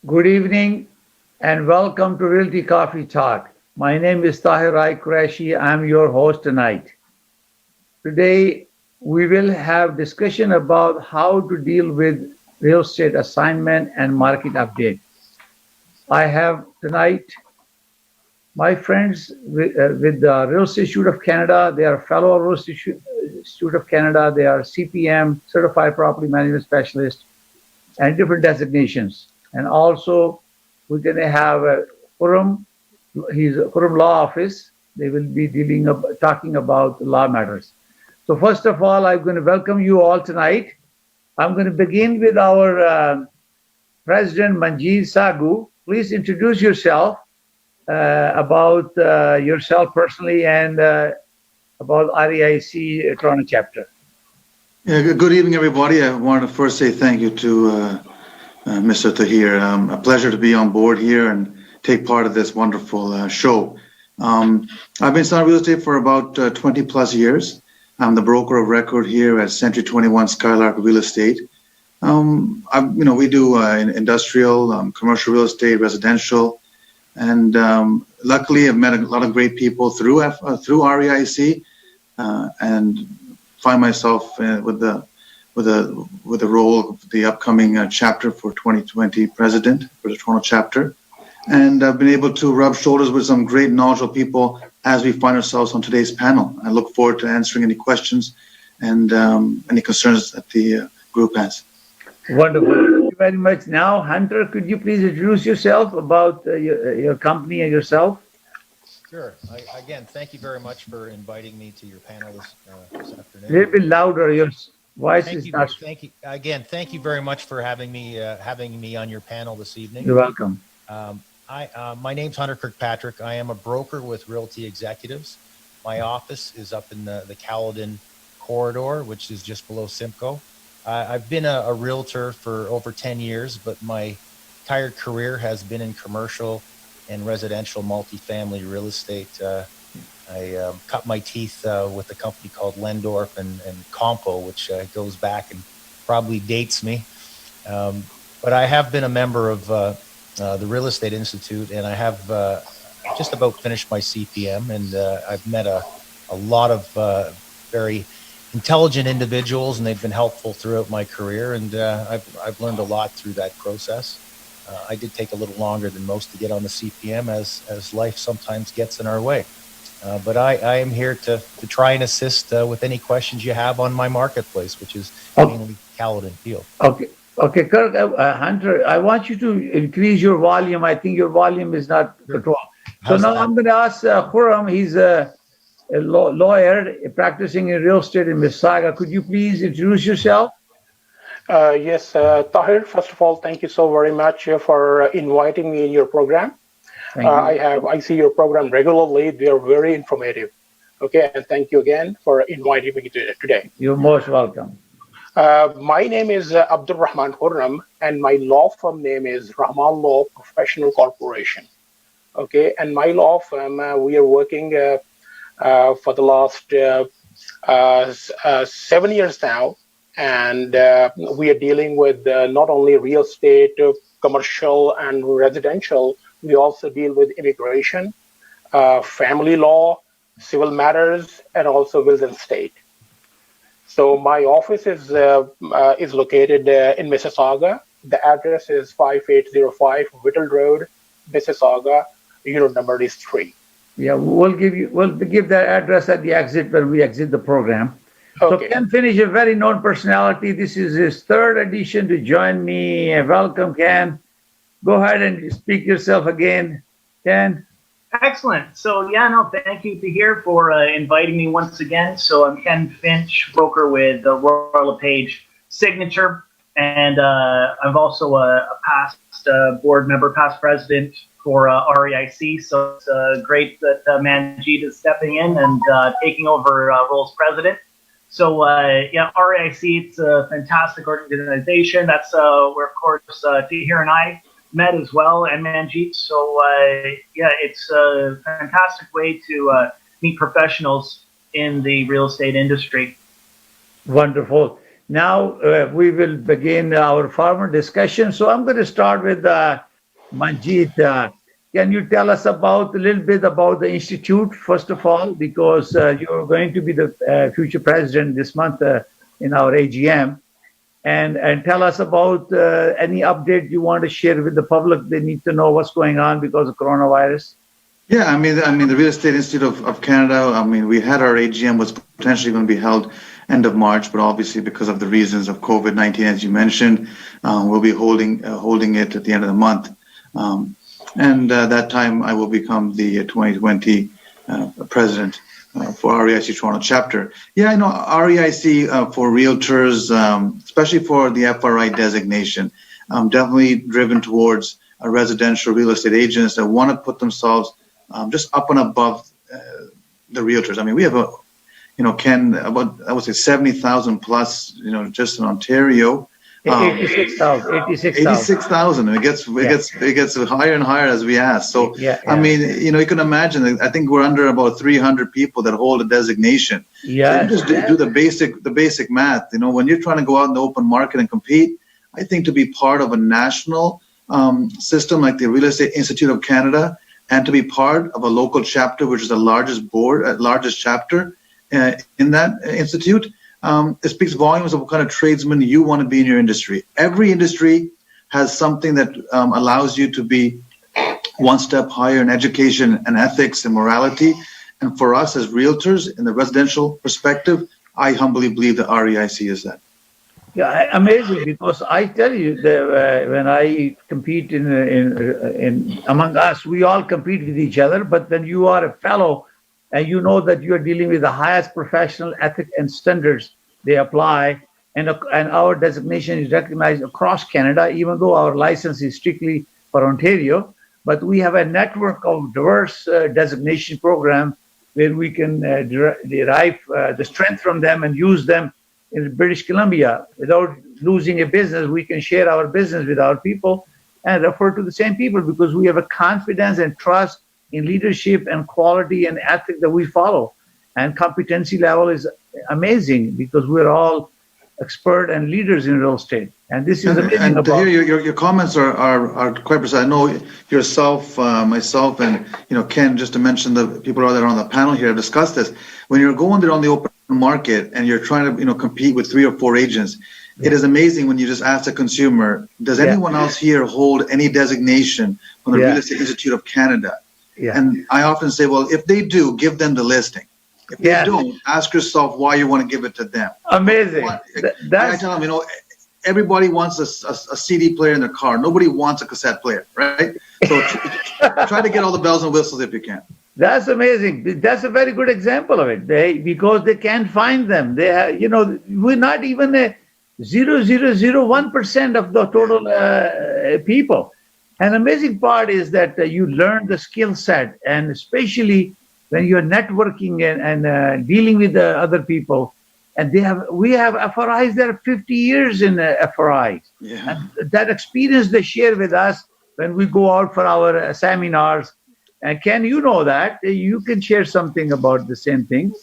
Good evening and welcome to Realty Coffee Talk. My name is Tahir Qureshi. I'm your host tonight. Today we will have discussion about how to deal with real estate assignment and market update. I have tonight my friends with the Real Estate Institute of Canada. They are fellow Real Estate Institute of Canada. They are CPM, Certified Property Management Specialist, and different designations. And also, we're going to have Khurram. He's a Khurram Law Office. They will be talking about law matters. So first of all, I'm going to welcome you all tonight. I'm going to begin with our President Manjit Saggu. Please introduce yourself about yourself personally and about REIC Toronto chapter. Yeah, good evening, everybody. I want to first say thank you to Mr. Tahir. A pleasure to be on board here and take part of this wonderful show. I've been selling real estate for about 20 plus years. I'm the broker of record here at Century 21 Skylark Real Estate. We do industrial, commercial real estate, residential, and luckily I've met a lot of great people through REIC and find myself with the role of the upcoming chapter for 2020 president for the Toronto chapter. And I've been able to rub shoulders with some great knowledgeable people as we find ourselves on today's panel. I look forward to answering any questions and any concerns that the group has. Wonderful. Thank you very much. Now, Hunter, could you please introduce yourself about your company and yourself? Sure. Again, thank you very much for inviting me to your panel this afternoon. A little bit louder. Your voice is not. Thank you. Again, thank you very much for having me on your panel this evening. You're welcome. My name's Hunter Kirkpatrick. I am a broker with Realty Executives. My office is up in the Caledon corridor, which is just below Simcoe. I've been a realtor for over 10 years, but my entire career has been in commercial and residential multifamily real estate. I cut my teeth with a company called Lendorf and Compo, which goes back and probably dates me. But I have been a member of the Real Estate Institute, and I have just about finished my CPM, and I've met a lot of very intelligent individuals, and they've been helpful throughout my career, and I've learned a lot through that process. I did take a little longer than most to get on the CPM, as life sometimes gets in our way. But I am here to try and assist with any questions you have on my marketplace, which is mainly Caledon Field. Okay, Kirk, Hunter, I want you to increase your volume. I think your volume is not controlled. So now I'm going to ask Khurram. He's a lawyer practicing in real estate in Mississauga. Could you please introduce yourself? Yes, Tahir, first of all, thank you so very much for inviting me in your program. I see your program regularly. They are very informative. Okay, and thank you again for inviting me today. You're most welcome. My name is Abdur Rahman Khurram, and my law firm name is Rahman Law Professional Corporation. Okay, and my law firm, we are working for the last 7 years now. And we are dealing with not only real estate, commercial, and residential. We also deal with immigration, family law, civil matters, and also wills and estate. So my office is located in Mississauga. The address is 5805 Whittle Road, Mississauga. Unit number is 3. Yeah, we'll give that address at the exit when we exit the program. Okay. So Ken Finch, a very known personality. This is his third edition to join me. Welcome, Ken. Go ahead and speak yourself again, Ken. Excellent. So thank you, Tahir, for inviting me once again. So I'm Ken Finch, broker with Royal LePage Signature, and I'm also a past board member, past president for REIC. So it's great that Manjit is stepping in and taking over role as president. So REIC, it's a fantastic organization. That's where, of course, Tahir and I met as well, and Manjit. So it's a fantastic way to meet professionals in the real estate industry. Wonderful. Now we will begin our formal discussion. So I'm going to start with Manjit, can you tell us about a little bit about the institute first of all, because you're going to be the future president this month in our AGM, and tell us about any update you want to share with the public. They need to know what's going on because of coronavirus. Yeah, the Real Estate Institute of Canada, we had our AGM was potentially going to be held end of March, but obviously because of the reasons of COVID-19, as you mentioned, we'll be holding it at the end of the month. That time I will become the 2020 president for REIC Toronto chapter. Yeah, I know REIC for realtors, especially for the FRI designation, definitely driven towards residential real estate agents that want to put themselves just up and above the realtors. We have Ken, about, I would say 70,000 plus, just in Ontario. 86,000. 86,000. It gets higher and higher as we ask. So, you can imagine, I think we're under about 300 people that hold a designation. Yeah. So just do the basic math. When you're trying to go out in the open market and compete, I think to be part of a national system like the Real Estate Institute of Canada, and to be part of a local chapter, which is the largest chapter in that institute, it speaks volumes of what kind of tradesman you want to be in your industry. Every industry has something that allows you to be one step higher in education and ethics and morality. And for us as realtors in the residential perspective, I humbly believe that REIC is that. Yeah, amazing, because I tell you that when I compete in among us, we all compete with each other. But when you are a fellow and you know that you are dealing with the highest professional ethic and standards they apply, and our designation is recognized across Canada, even though our license is strictly for Ontario, but we have a network of diverse designation program where we can derive the strength from them and use them in British Columbia. Without losing a business, we can share our business with our people and refer to the same people, because we have a confidence and trust in leadership and quality and ethic that we follow. And competency level is amazing because we're all expert and leaders in real estate. And this is amazing. And to hear your comments are quite precise. I know yourself, myself, and Ken, just to mention the people that are on the panel here, have discussed this. When you're going there on the open market and you're trying to compete with 3 or 4 agents, it is amazing when you just ask the consumer, does anyone else here hold any designation from the Real Estate Institute of Canada? And I often say, well, if they do, give them the listing. If they don't, ask yourself why you want to give it to them. Amazing. I tell them, everybody wants a CD player in their car. Nobody wants a cassette player, right? So try to get all the bells and whistles if you can. That's amazing. That's a very good example of it. Because they can't find them. They have, we're not even a 0.001% of the total people. And the amazing part is that you learn the skill set, and especially when you're networking and dealing with the other people. And we have FRIs that are 50 years in FRIs. Yeah. And that experience they share with us when we go out for our seminars. And Ken, you know that. You can share something about the same thing.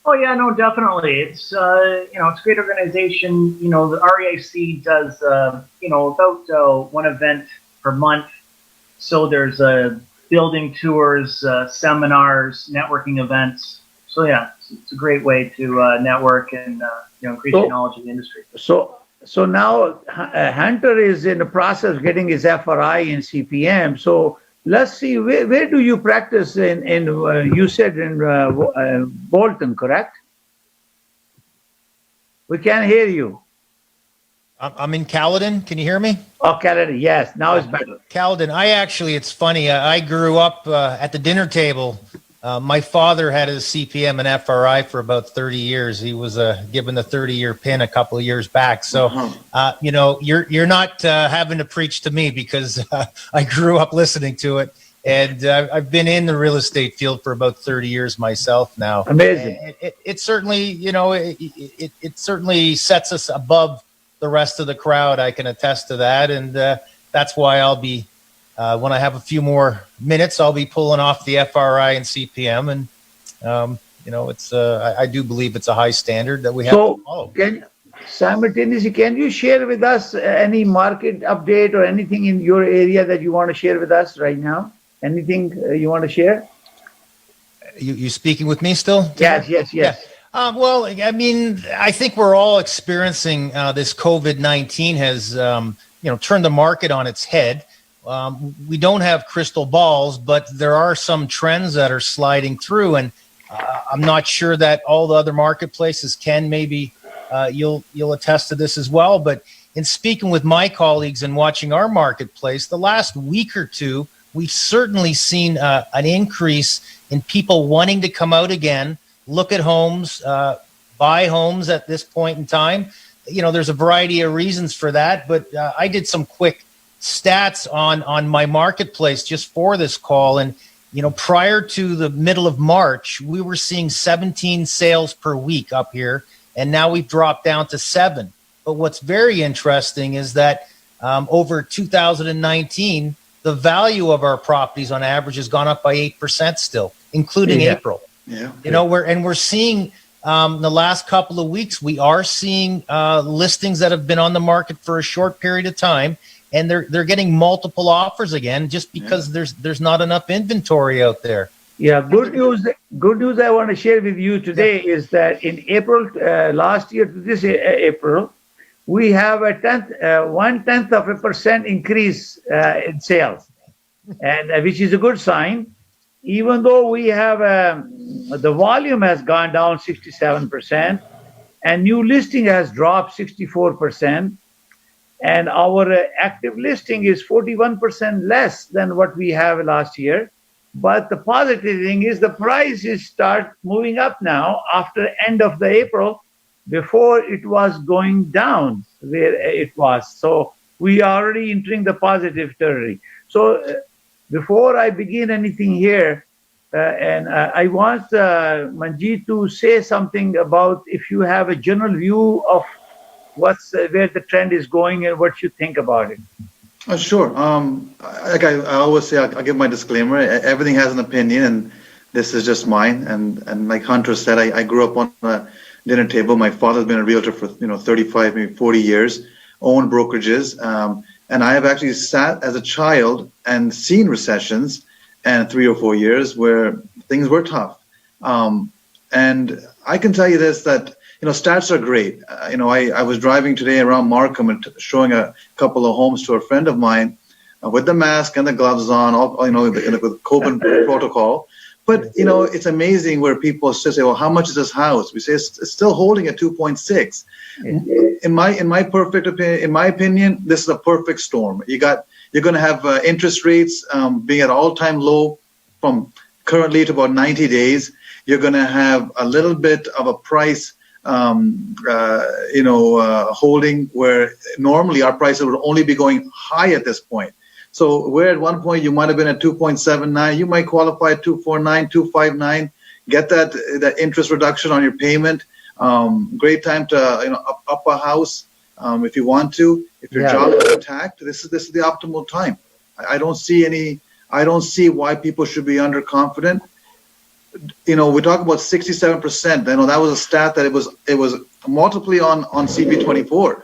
Oh yeah, no, definitely. It's it's a great organization. The REIC does about one event per month. So there's building tours, seminars, networking events. So yeah, it's a great way to network and increase your knowledge in the industry. So now Hunter is in the process of getting his FRI in CPM. So let's see, where do you practice in you said in Bolton, correct? We can't hear you. I'm in Caledon. Can you hear me? Oh, Caledon, yes. Now it's better. Caledon. It's funny. I grew up at the dinner table. My father had his CPM and FRI for about 30 years. He was given the 30-year pin a couple of years back. So, you're not having to preach to me, because I grew up listening to it. And I've been in the real estate field for about 30 years myself now. Amazing. It certainly, it certainly sets us above the rest of the crowd. I can attest to that. And that's why I'll be, when I have a few more minutes, I'll be pulling off the FRI and CPM. And, it's I do believe it's a high standard that we have to follow. Simultaneously, can you share with us any market update or anything in your area that you want to share with us right now? Anything you want to share? You speaking with me still? Yes, yes, Yeah. yes. Well, I mean, I think we're all experiencing this COVID-19 has, turned the market on its head. We don't have crystal balls, but there are some trends that are sliding through, and I'm not sure that all the other marketplaces can. Maybe you'll attest to this as well. But in speaking with my colleagues and watching our marketplace, the last week or two, we've certainly seen an increase in people wanting to come out again, look at homes, buy homes at this point in time. There's a variety of reasons for that, but I did some quick stats on my marketplace just for this call. And, prior to the middle of March, we were seeing 17 sales per week up here, and now we've dropped down to 7. But what's very interesting is that over 2019, the value of our properties on average has gone up by 8% still, including April. Yeah. We're seeing the last couple of weeks, we are seeing listings that have been on the market for a short period of time, and they're getting multiple offers again just because there's not enough inventory out there. Yeah, good news. Good news I want to share with you today is that in April last year to this April, we have a 1/10% increase in sales, and which is a good sign. Even though we have the volume has gone down 67%, and new listing has dropped 64%, and our active listing is 41% less than what we have last year. But the positive thing is the prices start moving up now after end of the April. Before it was going down where it was. So we are already entering the positive territory. So before I begin anything here, I want Manjit to say something about if you have a general view of where the trend is going and what you think about it. Sure. Like I always say, I'll give my disclaimer. Everything has an opinion, and this is just mine. And like Hunter said, I grew up on a dinner table. My father's been a realtor for 35, maybe 40 years, owned brokerages, and I have actually sat as a child and seen recessions and 3 or 4 years where things were tough. And I can tell you this, that stats are great. I was driving today around Markham and showing a couple of homes to a friend of mine with the mask and the gloves on, with COVID protocol. But it's amazing where people still say, "Well, how much is this house?" We say it's still holding at 2.6. In my opinion, this is a perfect storm. You're going to have interest rates being at all-time low from currently to about 90 days. You're going to have a little bit of a price holding where normally our prices would only be going high at this point. So where at one point you might have been at 2.79, you might qualify at 2.49, 2.59, get that interest reduction on your payment. Great time to up a house if you want to. If your job is intact, this is the optimal time. I don't see why people should be underconfident. We talk about 67%. That was a stat that it was multiply on CP24.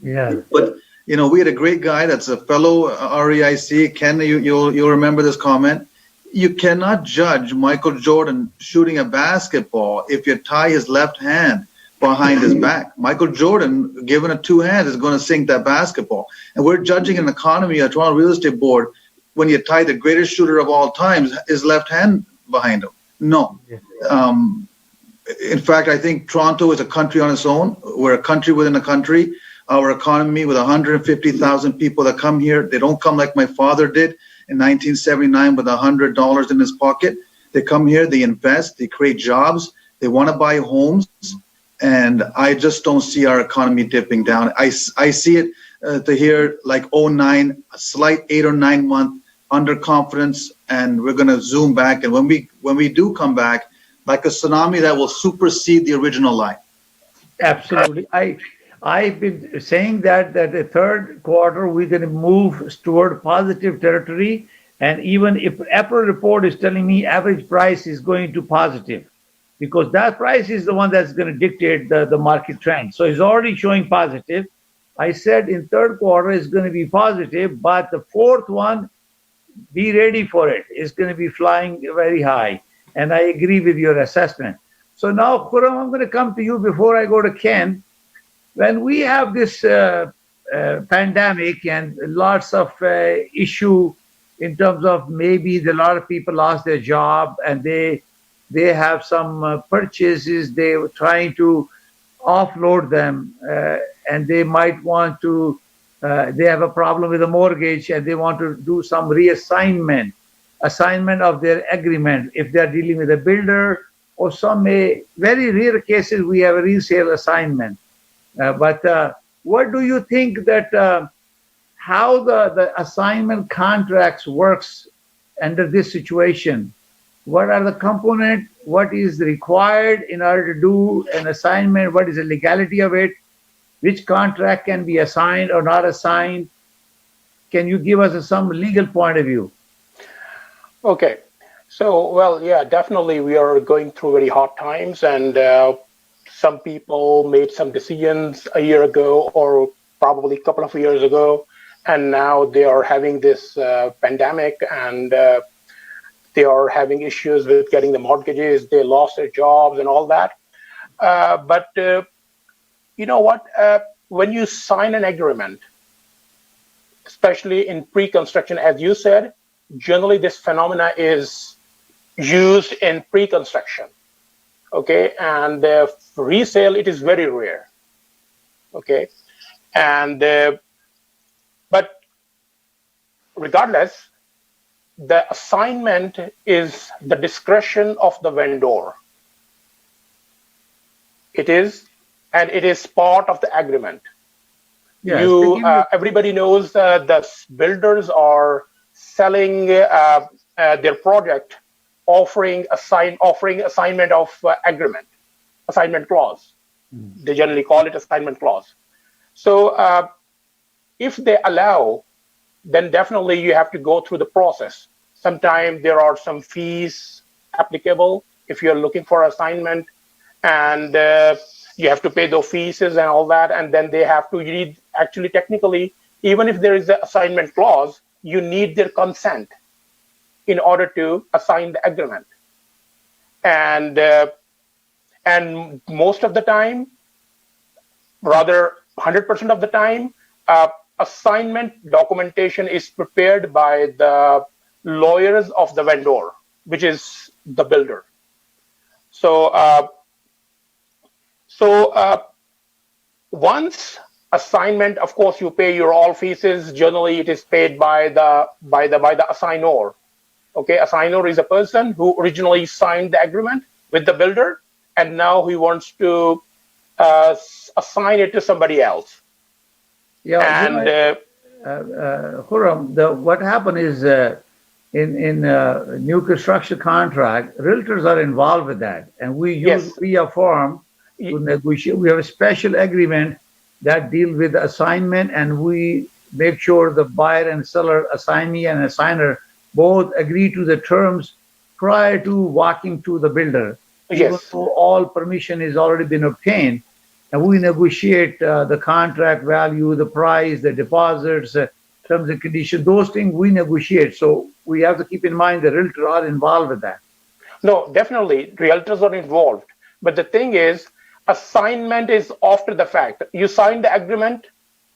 Yeah. But we had a great guy that's a fellow REIC. Ken, you'll remember this comment. You cannot judge Michael Jordan shooting a basketball if you tie his left hand behind his back. Michael Jordan, given a two hands, is going to sink that basketball. And we're judging an economy, a Toronto Real Estate Board, when you tie the greatest shooter of all times, his left hand behind him. No. In fact, I think Toronto is a country on its own. We're a country within a country. Our economy with 150,000 people that come here, they don't come like my father did in 1979 with $100 in his pocket. They come here, they invest, they create jobs, they want to buy homes, and I just don't see our economy dipping down. I see it Tahir like 09, a slight 8 or 9 month underconfidence, and we're going to zoom back. And when we do come back, like a tsunami that will supersede the original line. Absolutely. I've been saying that the third quarter we're going to move toward positive territory, and even if April report is telling me average price is going to positive, because that price is the one that's going to dictate the market trend. So it's already showing positive. I said in third quarter it's going to be positive, but the fourth one, be ready for it. It's going to be flying very high. And I agree with your assessment. So now, Khurram, I'm going to come to you before I go to Ken. When we have this pandemic and lots of issue in terms of maybe a lot of people lost their job and they have some purchases, they were trying to offload them and they might want to, they have a problem with a mortgage and they want to do some assignment of their agreement if they're dealing with a builder or some very rare cases we have a resale assignment. But what do you think that how the assignment contracts works under this situation? What are the components? What is required in order to do an assignment? What is the legality of it? Which contract can be assigned or not assigned? Can you give us some legal point of view? Okay. So, well, yeah, definitely we are going through very hard times, and some people made some decisions a year ago or probably a couple of years ago, and now they are having this pandemic, and they are having issues with getting the mortgages. They lost their jobs and all that. But you know what? When you sign an agreement, especially in pre-construction, as you said, generally this phenomena is used in pre-construction. Okay, and resale, it is very rare. Okay, and but regardless, the assignment is the discretion of the vendor. It is, and it is part of the agreement. Yes, everybody knows the builders are selling their project, offering assignment of agreement, assignment clause. They generally call it assignment clause. So if they allow, then definitely you have to go through the process. Sometimes there are some fees applicable if you're looking for assignment, and you have to pay those fees and all that, and then they have to read. Actually, technically, even if there is an assignment clause, you need their consent in order to assign the agreement. And most of the time, rather 100% of the time, assignment documentation is prepared by the lawyers of the vendor, which is the builder. So once assignment, of course, you pay your all fees. Generally, it is paid by the assignor. Okay, assignor is a person who originally signed the agreement with the builder, and now he wants to assign it to somebody else. Yeah, and Khurram, what happened is in new construction contract, realtors are involved with that, and we use via form to negotiate. We have a special agreement that deals with assignment, and we make sure the buyer and seller, assignee and assigner, both agree to the terms prior to walking to the builder. Even though all permission has already been obtained, and we negotiate the contract value, the price, the deposits, terms and conditions, those things we negotiate. So we have to keep in mind the realtors are involved with that. No, definitely, realtors are involved. But the thing is, assignment is after the fact. You sign the agreement,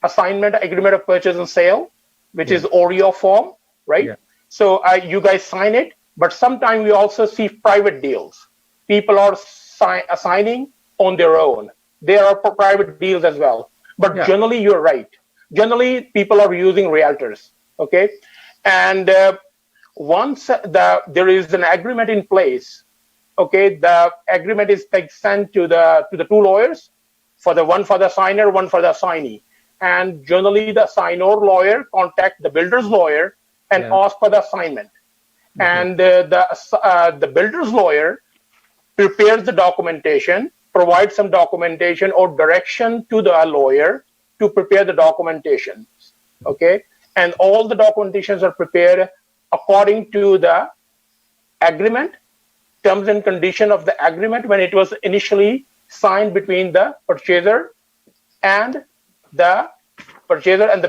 agreement of purchase and sale, which is OREO form, right? Yeah. So you guys sign it, but sometimes we also see private deals. People are assigning on their own. There are private deals as well. But generally, you're right. Generally, people are using realtors, okay? And once there is an agreement in place, okay, the agreement is sent to the two lawyers, one for the signer, one for the assignee. And generally, the assignor lawyer contact the builder's lawyer and ask for the assignment. And the builder's lawyer prepares the documentation, provides some documentation or direction to the lawyer to prepare the documentation, okay? And all the documentations are prepared according to the agreement terms and condition of the agreement when it was initially signed between the purchaser and the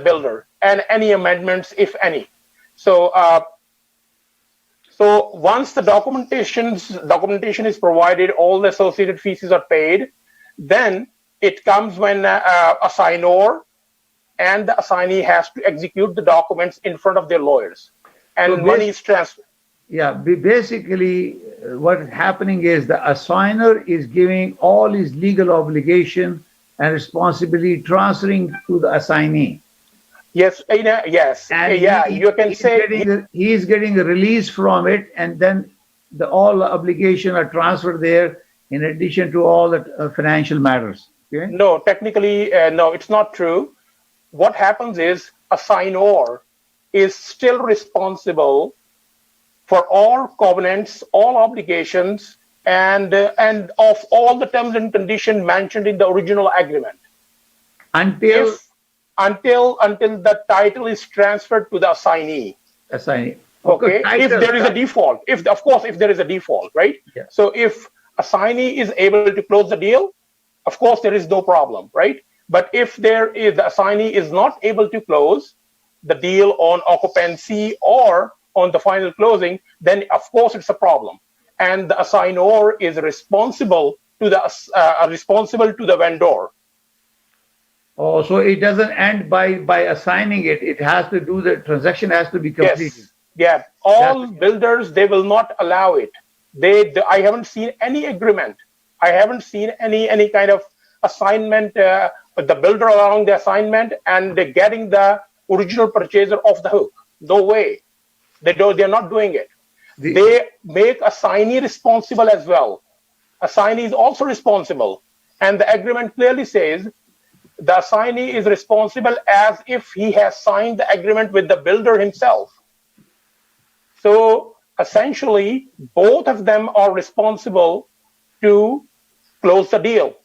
builder, and any amendments, if any. So, so once the documentation is provided, all the associated fees are paid, then it comes when assignor and the assignee has to execute the documents in front of their lawyers, and So money is transferred. Yeah, basically, what is happening is the assigner is giving all his legal obligation and responsibility transferring to the assignee. Yes, yes, And yeah. You can say he is getting a release from it, and then all the obligation are transferred there in addition to all the financial matters. Okay? no. Technically, no, it's not true. What happens is assignor is still responsible for all covenants, all obligations, and of all the terms and conditions mentioned in the original agreement, Until until the title is transferred to the assignee. assignee. Okay, if Title, there is a default, if there is a default, right? Yeah. So if assignee is able to close the deal, of course there is no problem, right? But if the assignee is not able to close the deal on occupancy or on the final closing, then of course it's a problem, and the assignor is responsible to the vendor. Oh, so it doesn't end by assigning it. It has to do, the transaction has to be completed. Yes, yeah. All builders, they will not allow it. I haven't seen any agreement. I haven't seen any kind of assignment. The builder allowing the assignment and getting the original purchaser off the hook. No way. They're not doing it. They make assignee responsible as well. Assignee is also responsible, and the agreement clearly says the assignee is responsible as if he has signed the agreement with the builder himself. So essentially, both of them are responsible to close the deal,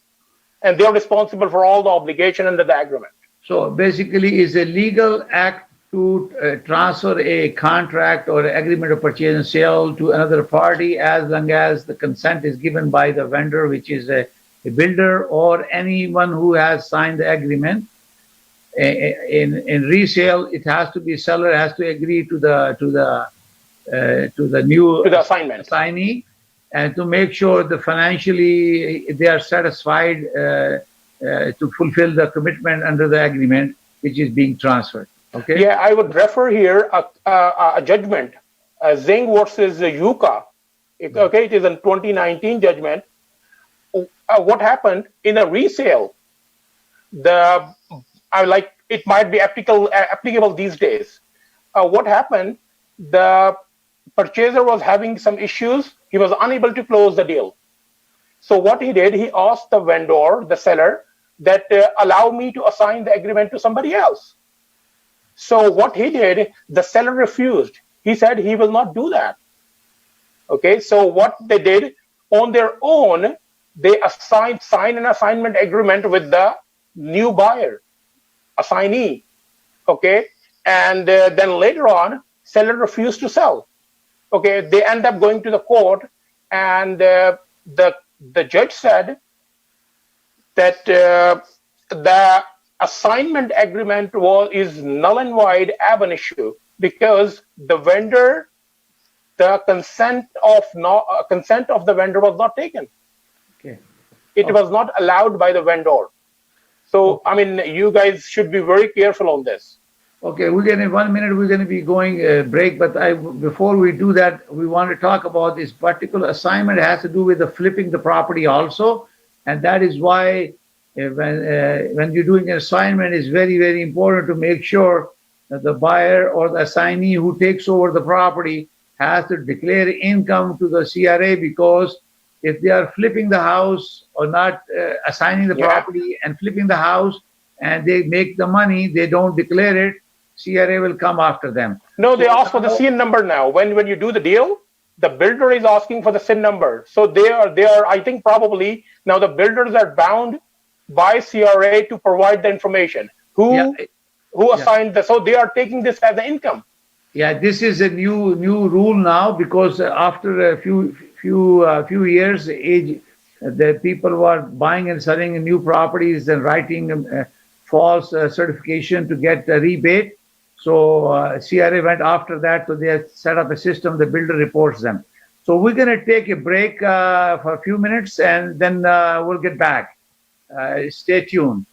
and they're responsible for all the obligation under the agreement. So basically, it's a legal act to transfer a contract or agreement of purchase and sale to another party, as long as the consent is given by the vendor, which is a builder or anyone who has signed the agreement. In resale, it has to be seller has to agree to the assignee, and to make sure that financially they are satisfied to fulfill the commitment under the agreement which is being transferred. Okay. Yeah, I would refer here a judgment, Zing versus Yuka. Okay, it is a 2019 judgment. What happened in a resale? It might be applicable these days. What happened? The purchaser was having some issues. He was unable to close the deal. So what he did, he asked the vendor, the seller, that allow me to assign the agreement to somebody else. So what he did, the seller refused. He said he will not do that. Okay, so what they did on their own, they signed an assignment agreement with the new buyer, assignee. Okay, and then later on, seller refused to sell. Okay, they end up going to the court, and the judge said that the assignment agreement is null and void ab initio, because the vendor, the consent of the vendor was not taken. Okay. It was not allowed by the vendor. So I mean, you guys should be very careful on this. Okay, in 1 minute we're going to be going break, but before we do that, we want to talk about this particular assignment. It has to do with the flipping the property also, and that is why when you're doing an assignment, it's very, very important to make sure that the buyer or the assignee who takes over the property has to declare income to the CRA, because if they are flipping the house or not assigning the property and flipping the house, and they make the money, they don't declare it, CRA will come after them. No, they ask for the SIN number now. When you do the deal, the builder is asking for the SIN number. So they are, I think probably now the builders are bound by CRA to provide the information. Who assigned the, so they are taking this as an income. Yeah, this is a new rule now, because after a few few years, the people were buying and selling new properties and writing false certification to get a rebate. So CRA went after that, so they set up a system. The builder reports them. So we're going to take a break for a few minutes, and then we'll get back. Stay tuned.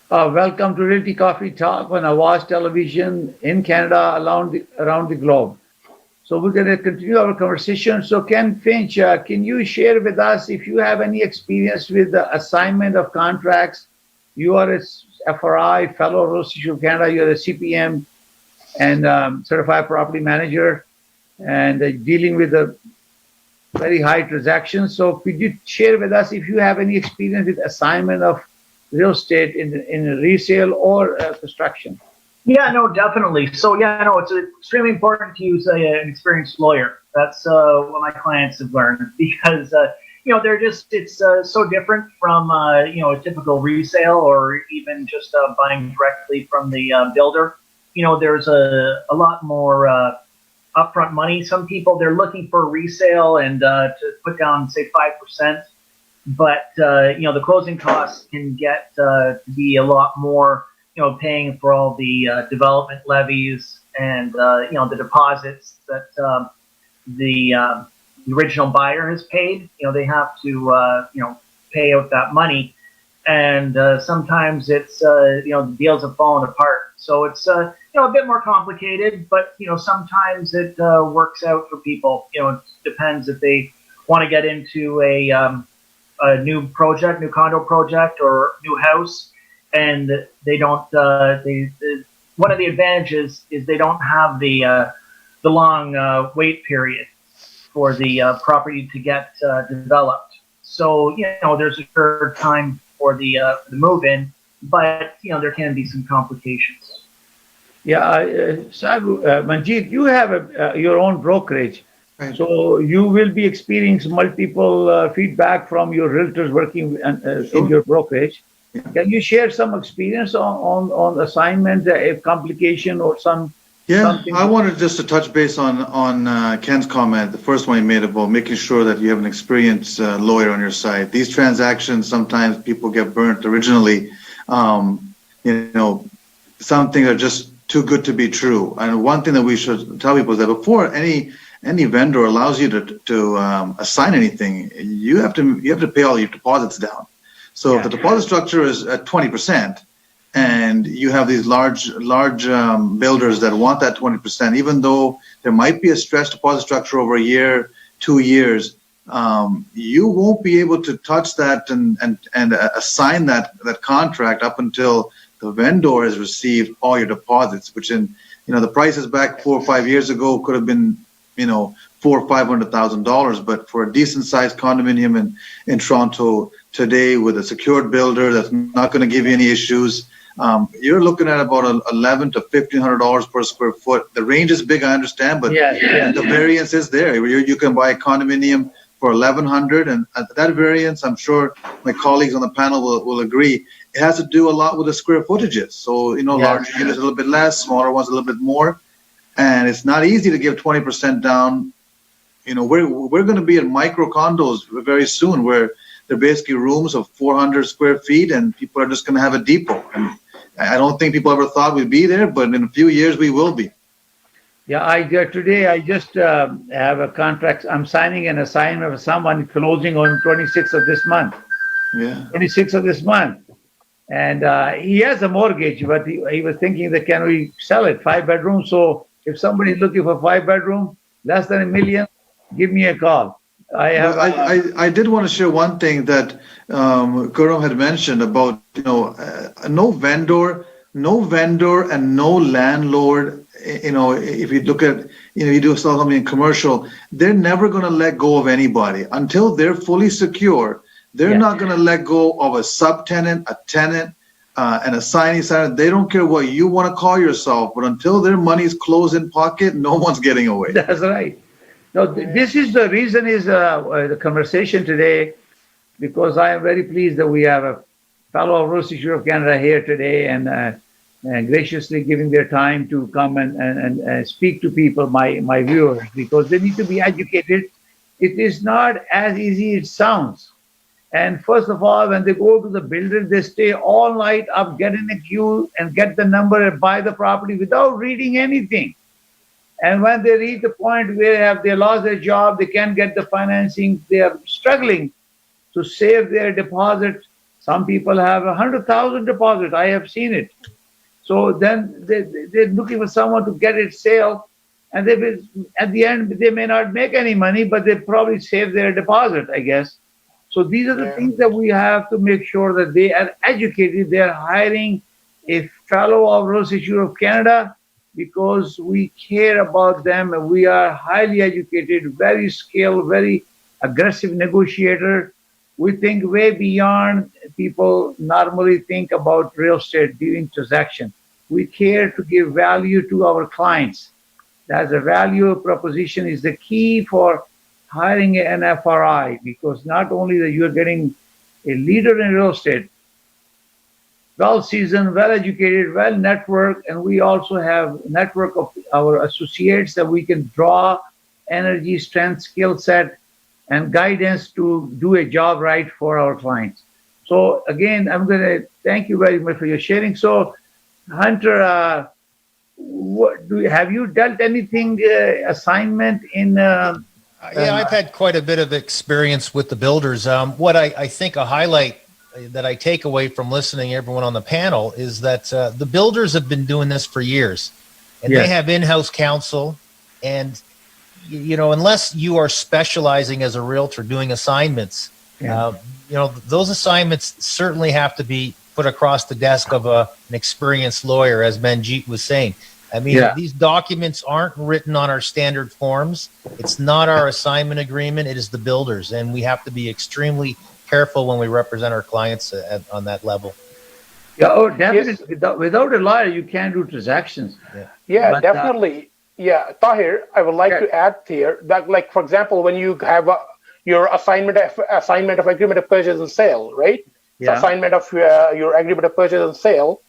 Welcome to Realty Coffee Talk on Avaz Television in Canada, around the globe. So we're going to continue our conversation. So Ken Finch, can you share with us if you have any experience with the assignment of contracts? You are a FRI, fellow Royal Institute of Canada, you're a CPM and certified property manager, and dealing with a very high transactions. So could you share with us if you have any experience with assignment of real estate in resale or construction? Yeah, no, definitely. So yeah, no, it's extremely important to use an experienced lawyer. That's what my clients have learned, because it's so different from a typical resale or even just buying directly from the builder. There's a lot more upfront money. Some people, they're looking for a resale and to put down, say, 5%. But, the closing costs can get to be a lot more, paying for all the development levies and, the deposits that the original buyer has paid. They have to, pay out that money. And sometimes it's, the deals have fallen apart. So it's, a bit more complicated, but, sometimes it works out for people. It depends if they want to get into a new project, new condo project, or new house, and they don't. One of the advantages is they don't have the long wait period for the property to get developed. So there's a short time for the move in, but there can be some complications. Yeah, Saggu, Manjit, you have your own brokerage. Right. So you will be experiencing multiple feedback from your realtors working in your brokerage. Yeah. Can you share some experience on assignment, a complication or some? Yeah, something? I wanted just to touch base on Ken's comment, the first one he made about making sure that you have an experienced lawyer on your side. These transactions, sometimes people get burnt originally. Some things are just too good to be true. And one thing that we should tell people is that before any vendor allows you to assign anything, you have to pay all your deposits down. So if the deposit structure is at 20%, and you have these large builders that want that 20%, even though there might be a stretched deposit structure over a year, 2 years, you won't be able to touch that and assign that contract up until the vendor has received all your deposits, which the prices back 4 or 5 years ago could have been $400,000 or $500,000, but for a decent sized condominium in Toronto today with a secured builder that's not going to give you any issues, you're looking at about $1,100 to $1,500 per square foot. The range is big, I understand, but the variance is there. You can buy a condominium for $1,100, and at that variance, I'm sure my colleagues on the panel will agree, it has to do a lot with the square footages. So larger units a little bit less, smaller ones a little bit more. and it's not easy to give 20% down. You know, we're going to be in micro condos very soon, where they're basically rooms of 400 square feet, and people are just going to have a depot. And I don't think people ever thought we'd be there, but in a few years we will be. Yeah, today I just have a contract. I'm signing an assignment for someone closing on 26th of this month. Yeah. 26th of this month. And he has a mortgage, but he was thinking that can we sell it, 5-bedroom. So if somebody's looking for 5-bedroom, less than $1 million, give me a call. I did want to share one thing that Khurram had mentioned about, no vendor and no landlord. If you look at, you do sell something in commercial, they're never going to let go of anybody until they're fully secure. They're not going to let go of a subtenant, a tenant, an assignee. They don't care what you want to call yourself, but until their money's closed in pocket, no one's getting away. That's right. No, this is the reason is the conversation today, because I am very pleased that we have a fellow of Real Estate of Canada here today, and graciously giving their time to come and speak to people, my viewers, because they need to be educated. It is not as easy as it sounds. And first of all, when they go to the builder, they stay all night up, get in a queue and get the number and buy the property without reading anything. And when they reach the point where they lost their job, they can't get the financing, they are struggling to save their deposit. Some people have 100,000 deposit. I have seen it. So then they're looking for someone to get it sale, and at the end they may not make any money, but they probably save their deposit, I guess. So these are the things that we have to make sure that they are educated. They are hiring a fellow of Real Estate of Canada because we care about them, and we are highly educated, very skilled, very aggressive negotiator. We think way beyond people normally think about real estate doing transaction. We care to give value to our clients. That's a value proposition is the key for hiring an FRI, because not only that you're getting a leader in real estate, well-seasoned, well-educated, well-networked, and we also have a network of our associates that we can draw energy, strength, skill set, and guidance to do a job right for our clients. So again, I'm going to thank you very much for your sharing. So Hunter, have you dealt anything assignment in? Yeah, I've had quite a bit of experience with the builders. What I think a highlight that I take away from listening to everyone on the panel is that the builders have been doing this for years, and they have in-house counsel. And unless you are specializing as a realtor doing assignments, those assignments certainly have to be put across the desk of an experienced lawyer, as Manjit was saying. I mean, these documents aren't written on our standard forms. It's not our assignment agreement. It is the builders, and we have to be extremely careful when we represent our clients on that level. Yeah, oh, definitely. Without a lawyer, you can't do transactions. Yeah, definitely. Yeah, Tahir, I would like to add here that, like, for example, when you have your assignment of agreement of purchase and sale, right? Yeah. So assignment of your agreement of purchase and sale,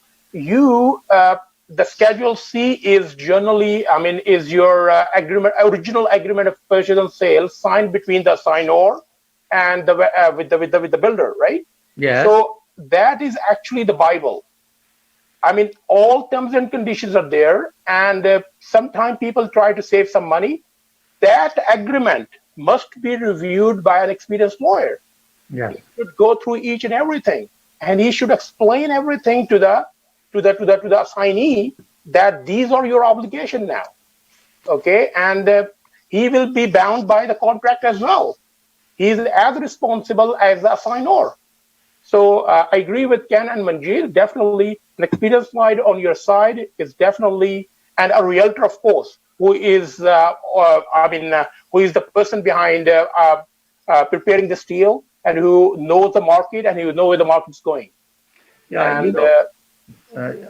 the Schedule C is generally, is your original agreement of purchase and sale signed between the assignor and with the builder, right? Yeah. So that is actually the Bible. All terms and conditions are there, and sometimes people try to save some money. That agreement must be reviewed by an experienced lawyer. Yeah. He should go through each and everything, and he should explain everything to the assignee that these are your obligation now. Okay, and he will be bound by the contract as well. He is as responsible as the assignor. So I agree with Ken and Manjit. Definitely, an experienced lawyer on your side is definitely, and a realtor, of course, who is who is the person behind preparing this deal and who knows the market and who knows where the market's going. Yeah, and,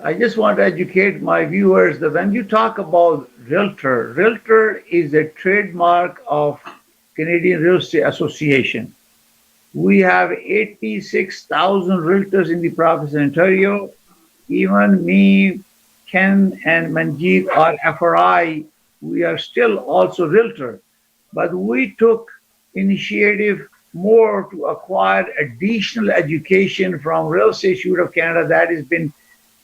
I just want to educate my viewers that when you talk about realtor is a trademark of Canadian Real Estate Association. We have 86,000 realtors in the province of Ontario. Even me, Ken, and Manjit are FRI We are still also realtor, but we took initiative more to acquire additional education from Real Estate Institute of Canada that has been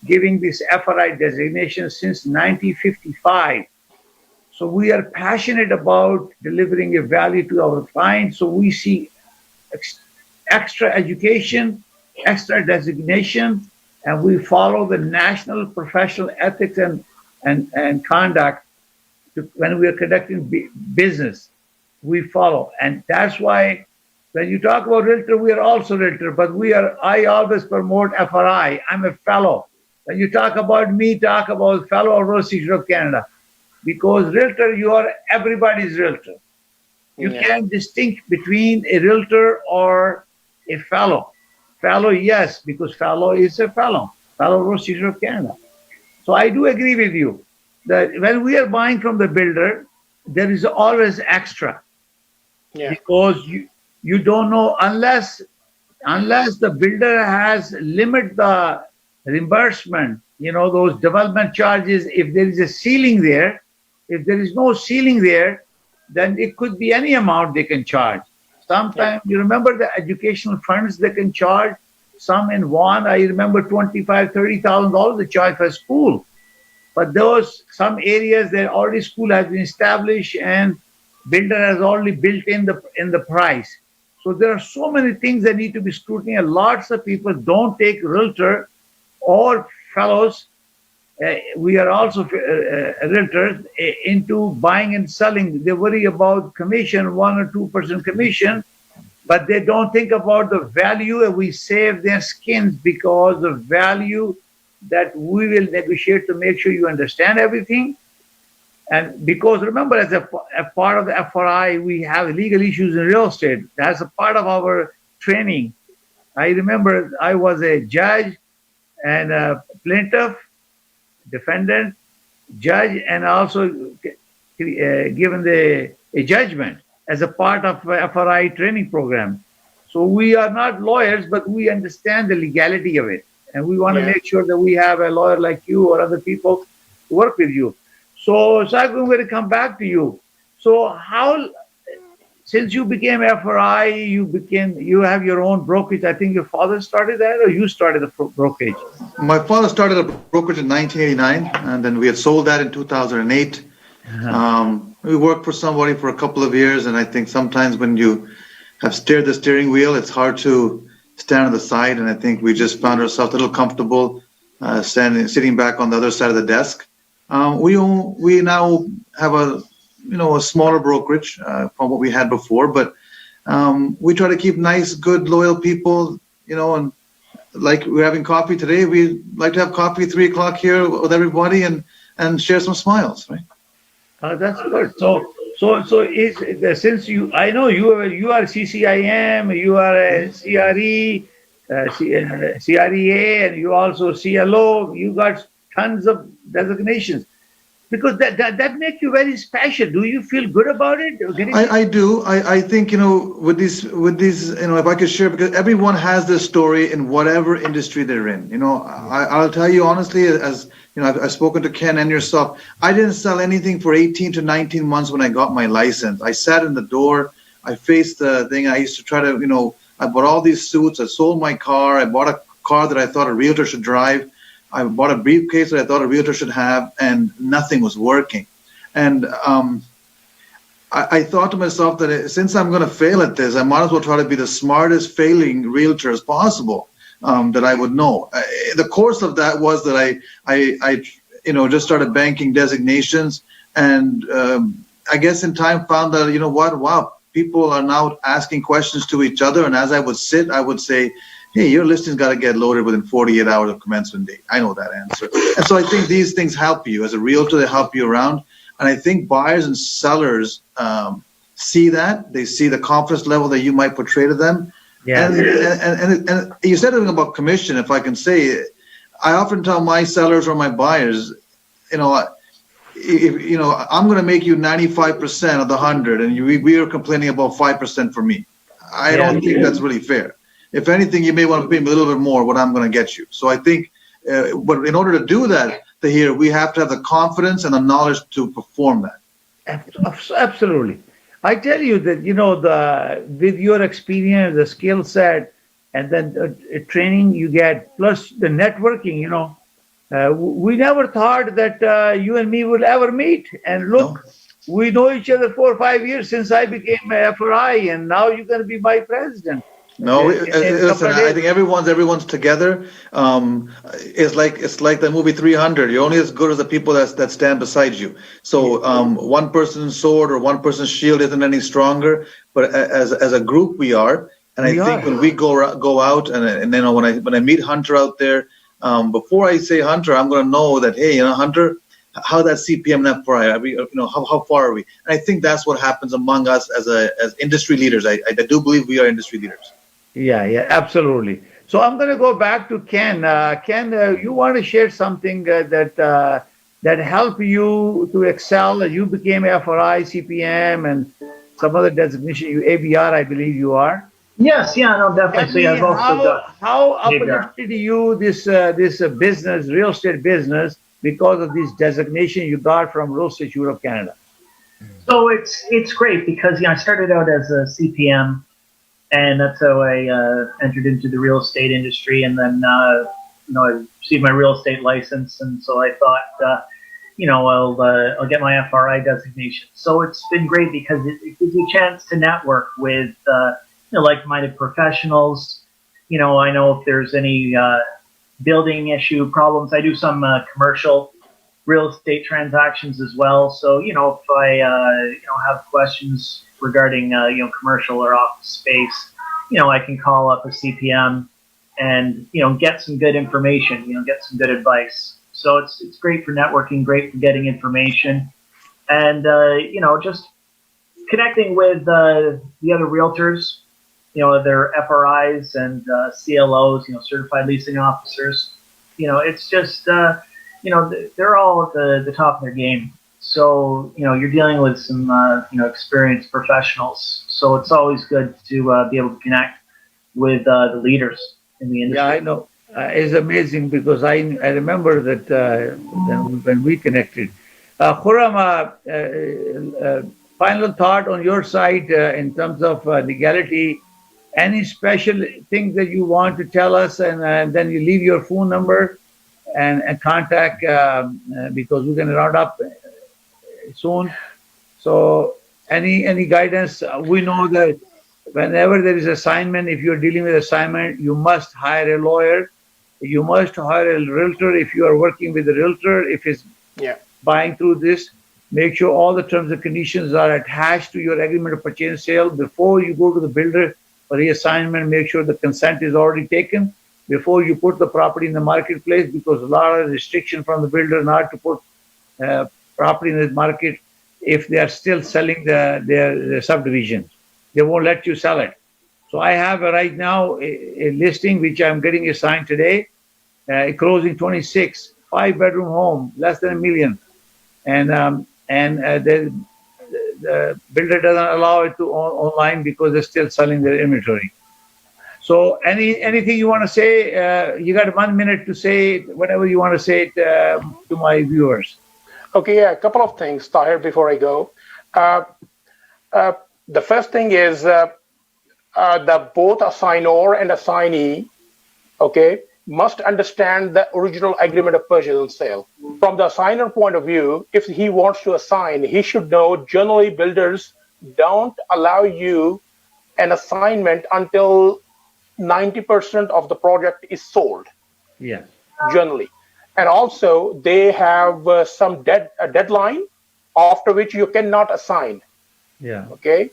giving this FRI designation since 1955. So we are passionate about delivering a value to our clients. So we see extra education, extra designation, and we follow the national professional ethics and conduct when we are conducting business. We follow, and that's why when you talk about realtor, we are also realtor, but I always promote FRI. I'm a fellow. When you talk about me, talk about fellow of Real Estate Institute of Canada, because realtor, you are everybody's realtor. You can't distinct between a realtor or a fellow. Fellow, yes, because fellow is a fellow of Real Estate Institute of Canada. So I do agree with you that when we are buying from the builder, there is always extra. Because you don't know unless the builder has limit the reimbursement, those development charges. If there is a ceiling there, if there is no ceiling there, then it could be any amount they can charge. Sometimes you remember the educational funds they can charge. Some in Vaughan, I remember $25,000-$30,000 they charge for school. But some areas there already school has been established and builder has already built in the price. So there are so many things that need to be scrutinized. And lots of people don't take realtor or fellows. We are also realtors into buying and selling. They worry about commission, 1 or 2% commission, but they don't think about the value. We save their skins because the value that we will negotiate to make sure you understand everything. And because remember, as a part of the FRI, we have legal issues in real estate. That's a part of our training. I remember I was a judge and a plaintiff, defendant, judge, and also given a judgment as a part of FRI training program. So we are not lawyers, but we understand the legality of it. And we want to make sure that we have a lawyer like you or other people to work with you. So, Saggu, I'm going to come back to you. So since you became FRI, you have your own brokerage. I think your father started that, or you started the brokerage? My father started a brokerage in 1989, and then we had sold that in 2008. We worked for somebody for a couple of years, and I think sometimes when you have steered the steering wheel, it's hard to stand on the side, and I think we just found ourselves a little comfortable sitting back on the other side of the desk. We now have a smaller brokerage from what we had before, but we try to keep nice, good, loyal people, and like we're having coffee today, we like to have coffee 3 o'clock here with everybody and share some smiles, right? That's good. Since I know you are CCIM, you are a CRE, CREA, and you also CLO. You got tons of designations, because that makes you very special. Do you feel good about it? I do. I think with these if I could share, because everyone has their story in whatever industry they're in. I'll tell you honestly, as I've spoken to Ken and yourself. I didn't sell anything for 18 to 19 months when I got my license. I sat in the door. I faced the thing. I used to try to I bought all these suits. I sold my car. I bought a car that I thought a realtor should drive. I bought a briefcase that I thought a realtor should have, and nothing was working. And I thought to myself that since I'm going to fail at this, I might as well try to be the smartest failing realtor as possible that I would know. The course of that was that I just started banking designations, and I guess in time found that, wow, people are now asking questions to each other. And as I would sit, I would say, hey, your listing's got to get loaded within 48 hours of commencement date. I know that answer. And so I think these things help you. As a realtor, they help you around. And I think buyers and sellers see that. They see the confidence level that you might portray to them. Yeah. And you said something about commission, if I can say. I often tell my sellers or my buyers, I'm going to make you 95% of the 100, and we are complaining about 5% for me. I don't think that's really fair. If anything, you may want to pay me a little bit more what I'm going to get you. So I think, but in order to do that, Tahir, we have to have the confidence and the knowledge to perform that. Absolutely. I tell you that, the with your experience, the skill set, and then training you get, plus the networking, we never thought that you and me will ever meet. And No, look, we know each other 4 or 5 years since I became a FRI, and now you're going to be my president no. in a couple Listen, of I days. think everyone's together. It's like the movie 300. You're only as good as the people that stand beside you. So one person's sword or one person's shield isn't any stronger. But as a group, we are. And I We think are. when we go out and when I meet Hunter out there, before I say Hunter, I'm going to know that, hey, Hunter, how that CPM and FRI, are we, how far are we? And I think that's what happens among us as industry leaders. I do believe we are industry leaders. Yeah, yeah, absolutely. So I'm going to go back to Ken. Ken, you want to share something that helped you to excel? You became FRI, CPM, and some other designation. You ABR, I believe you are. Yes, yeah, no, definitely. Tell So yeah, me I've also got how ABR. uplifted you this business, real estate business, because of this designation you got from Real Estate Europe Canada. So it's great because I started out as a CPM, and that's how I entered into the real estate industry, and then I received my real estate license, and so I thought. I'll get my FRI designation. So it's been great because it gives you a chance to network with like-minded professionals. I know if there's any building issue problems. I do some commercial real estate transactions as well. So if I have questions regarding commercial or office space, I can call up a CPM and get some good information. Get some good advice. So it's great for networking, great for getting information, and just connecting with the other realtors, their FRIs and CLOs, certified leasing officers. It's just they're all at the top of their game. So you're dealing with some experienced professionals. So it's always good to be able to connect with the leaders in the Yeah, I industry. know. It's amazing because I remember that when we connected. Khurram, final thought on your side in terms of legality. Any special thing that you want to tell us, and then you leave your phone number and contact because we're going to round up soon. So any guidance? We know that whenever there is assignment, if you're dealing with assignment, you must hire a lawyer. You must hire a realtor if you are working with a realtor. If it's Yeah. buying through this, make sure all the terms and conditions are attached to your agreement of purchase and sale before you go to the builder for reassignment. Make sure the consent is already taken before you put the property in the marketplace, because a lot of restriction from the builder not to put uh, property in the market if they are still selling their subdivision. They won't let you sell it. So I have right now a listing which I'm getting assigned today, closing 26, 5-bedroom home, less than $1 million, and the builder doesn't allow it to online because they're still selling their inventory. So anything you want to say? You got 1 minute to say whatever you want to say to my viewers. Okay, yeah, a couple of things, Tahir, before I go. Uh, uh, the first thing is the both assignor and assignee, okay, must understand the original agreement of purchase and sale. From the assigner point of view, if he wants to assign, he should know generally builders don't allow you an assignment until 90% of the project is sold, Yeah, generally. And also, they have some deadline after which you cannot assign. yeah, Okay,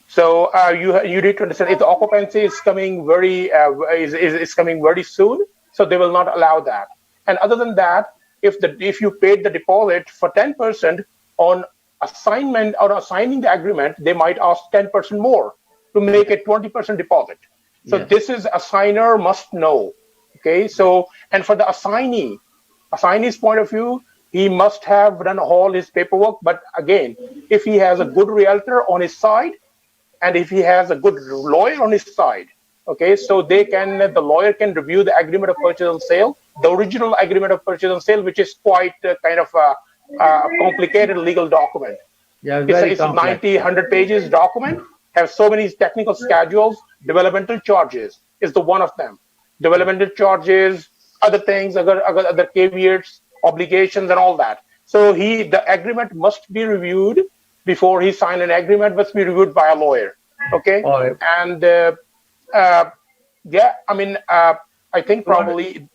so you need to understand if the occupancy is coming is coming very soon, so they will not allow that. And other than that, if you paid the deposit for 10% on assignment or assigning the agreement, they might ask 10% more to make a 20% deposit. So yes, this is assigner must know. Okay, so and for the assignee's point of view, he must have done all his paperwork. But again, if he has a good realtor on his side, and if he has a good lawyer on his side, okay, so the lawyer can review the agreement of purchase and sale, the original agreement of purchase and sale, which is quite kind of a complicated legal document. Yeah, It's very a complex. 90, 100 pages document, has so many technical schedules. Developmental charges is the one of them. Developmental charges, other things, other caveats, obligations, and all that. So the agreement must be reviewed before he signed an agreement. Must be reviewed by a lawyer. Okay, All right. and yeah, I mean, I think You want to, probably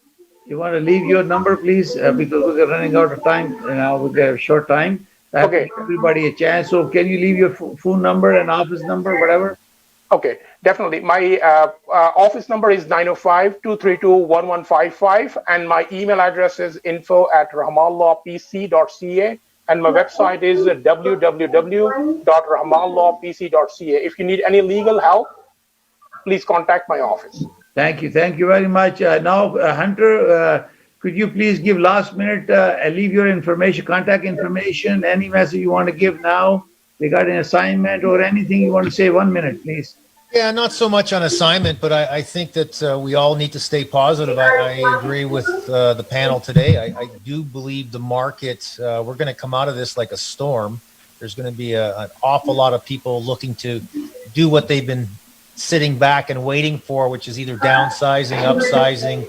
you want to leave your number, please, because we're running out of time now. We got a short time. I have to okay. give everybody a chance. So can you leave your phone number and office number, whatever? Okay, definitely. My office number is 905-232-1155, and my email address is info@rahmanlawpc.ca, and my website is www.rahmanlawpc.ca. If you need any legal help, please contact my office. Thank you. Thank you very much. Now, Hunter, could you please give last minute, leave your information, contact information, any message you want to give now regarding assignment or anything you want to say? 1 minute, please. Yeah, not so much on assignment, but I think that we all need to stay positive. I agree with the panel today. I do believe the market, we're going to come out of this like a storm. There's going to be an awful lot of people looking to do what they've been sitting back and waiting for, which is either downsizing, upsizing,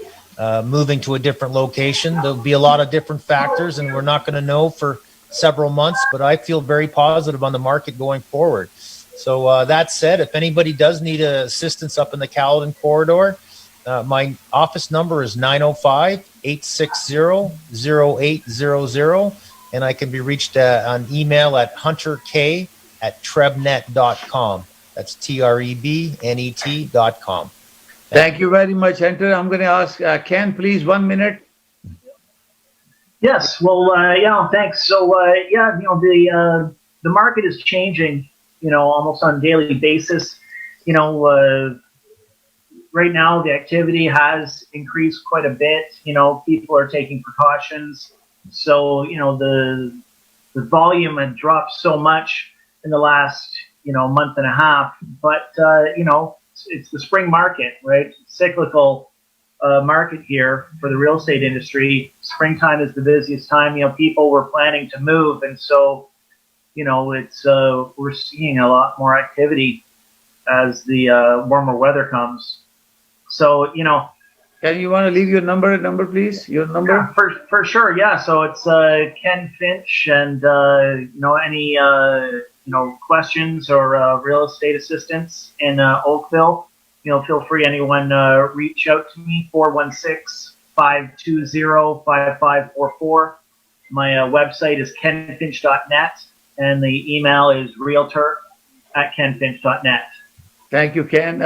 moving to a different location. There'll be a lot of different factors, and we're not going to know for several months, but I feel very positive on the market going forward. So that said, if anybody does need assistance up in the Caledon corridor, my office number is 905-860-0800, and I can be reached on email at hunterk@trebnet.com. That's TREBNET.com. Thank you very much, Hunter. I'm going to ask Ken, please, 1 minute. Yes. Well, yeah. Thanks. So, yeah, the market is changing, almost on a daily basis. Right now the activity has increased quite a bit. People are taking precautions. So, the volume had dropped so much in the last, month and a half. But, it's the spring market, right? Cyclical market here for the real estate industry. Springtime is the busiest time. People were planning to move, and so it's we're seeing a lot more activity as the warmer weather comes. So Can you want to leave your number, please? Your number? yeah, for sure. Yeah. So it's Ken Finch, and any questions or real estate assistance in Oakville, feel free. Anyone reach out to me, 416-520-5544. My website is kenfinch.net, and the email is realtor@kenfinch.net. Thank you, Ken.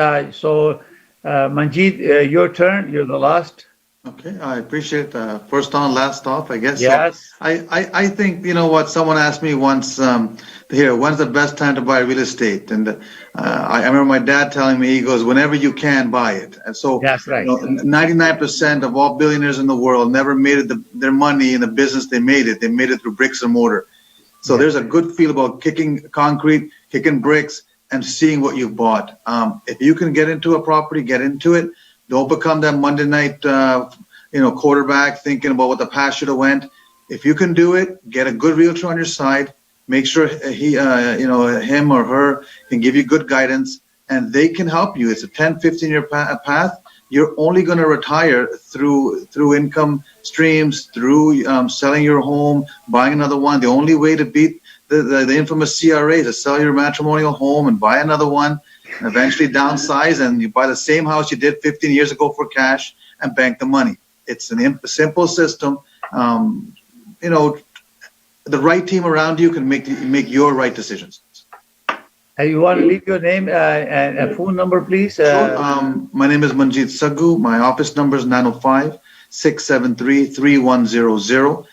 Manjit, your turn. You're the last. Okay, I appreciate first on, last off, I guess. Yes. So I think, what, someone asked me once, here, when's the best time to buy real estate? And I remember my dad telling me, he goes, whenever you can buy it. And so That's right. 99% of all billionaires in the world never made it their money in the business they made it. They made it through bricks and mortar. So there's a good feel about kicking concrete, kicking bricks, and seeing what you've bought. If you can get into a property, get into it. Don't become that Monday night, quarterback thinking about what the past should have went. If you can do it, get a good realtor on your side. Make sure him or her can give you good guidance, and they can help you. It's a 10, 15-year path. You're only going to retire through income streams, through selling your home, buying another one. The only way to beat the infamous CRES is to sell your matrimonial home and buy another one, and eventually downsize, and you buy the same house you did 15 years ago for cash and bank the money. It's a simple system. The right team around you can make your right decisions. And you want to leave your name and a phone number, please? My name is Manjit Saggu. My office number is 905-673-3100.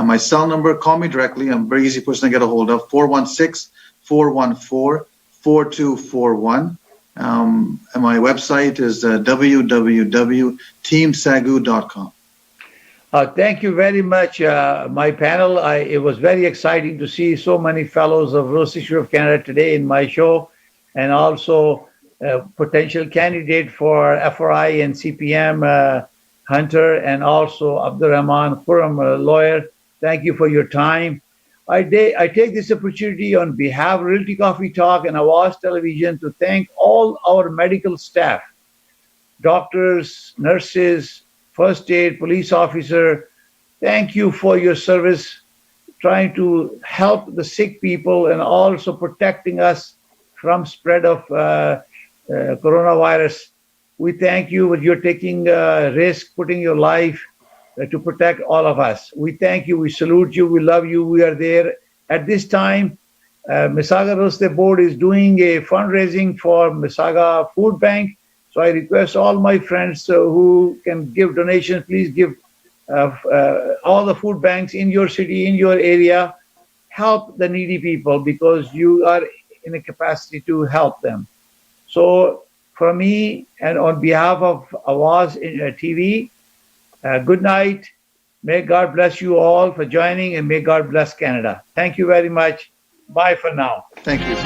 My cell number, call me directly. I'm a very easy person to get a hold of, 416-414-4241. And my website is www.teamsaggu.com. Thank you very much, my panel. It was very exciting to see so many fellows of Real Estate Institute of Canada today in my show, and also potential candidate for FRI and CPM, Hunter, and also Abdur Rahman, Khurram, lawyer. Thank you for your time. I take this opportunity on behalf of Realty Coffee Talk and Awaz Television to thank all our medical staff, doctors, nurses, first aid, police officer. Thank you for your service, trying to help the sick people and also protecting us from spread of coronavirus. We thank you that you're taking risk, putting your life to protect all of us. We thank you. We salute you. We love you. We are there. At this time, Mississauga Real Estate Board is doing a fundraising for Mississauga Food Bank. So I request all my friends who can give donations, please give all the food banks in your city, in your area. Help the needy people because you are in a capacity to help them. So for me and on behalf of Awaz TV, good night. May God bless you all for joining and may God bless Canada. Thank you very much. Bye for now. Thank you.